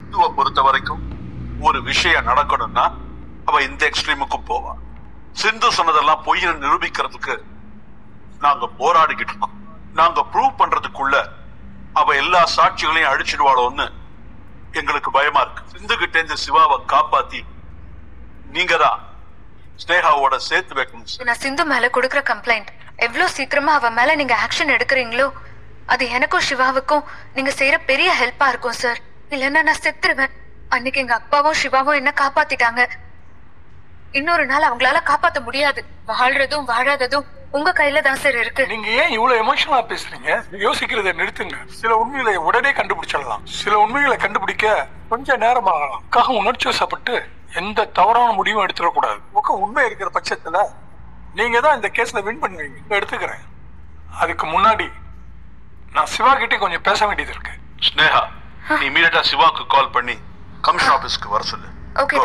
சிந்துவை பொறுத்த வரைக்கும் ஒரு விஷயம் நடக்கணும்னா அவ இந்த எக்ஸ்ட்ரீமுக்கும் போவா. சிந்து சொன்னதெல்லாம் பொய்ன்னு நிரூபிக்கிறதுக்கு நாங்க போராடிக்கிட்டு இருக்கோம். நாங்க ப்ரூவ் பண்றதுக்குள்ள அவ எல்லா சாட்சிகளையும் அழிச்சிடுவாளோன்னு எங்களுக்கு பயமா இருக்கு. சிந்து கிட்ட இருந்து சிவாவை காப்பாத்தி நீங்க தான் ஸ்னேகாவோட சேர்த்து வைக்கணும். நான் சிந்து மேல கொடுக்கற கம்ப்ளைண்ட் எவ்வளவு சீக்கிரமா அவ மேல நீங்க ஆக்ஷன் எடுக்கிறீங்களோ அது எனக்கும் சிவாவுக்கும் நீங்க செய்யற பெரிய ஹெல்ப்பா இருக்கும் சார். இல்லன்னா நான் செத்துருவேன். அன்னைக்கு எங்க அப்பாவும் சிவாவும் என்ன காப்பாத்திட்டாங்க. இன்னொரு நாள் அவங்களால காப்பாத்த முடியாது. வாழ்றதும் வாழாததும் உங்க கையில தான் சார் இருக்கு. நீங்க ஏன் இவ்வளவு எமோஷனலா பேசுறீங்க? யோசிக்கிறத நிறுத்துங்க. சில உண்மைகளை உடனே கண்டுபிடிச்சிடலாம். சில உண்மைகளை கண்டுபிடிக்க கொஞ்சம் நேரம் ஆகலாம். உணர்ச்சி வசப்பட்டு எந்த தவறான முடிவும் எடுத்துடக்கூடாது. உண்மை இருக்கிற பட்சத்துல நீங்க தான் இந்த கேஸ்ல வின் பண்ணுவீங்க. எடுத்துக்கிறேன். அதுக்கு முன்னாடி நான் சிவா கிட்டே கொஞ்சம் பேச வேண்டியது இருக்கு. ஸ்னேகா, நீ இமீடியட்டா சிவாக்கு கால் பண்ணி கமிஷன் ஆபீஸ்க்கு வர சொல்லு. ஓகே.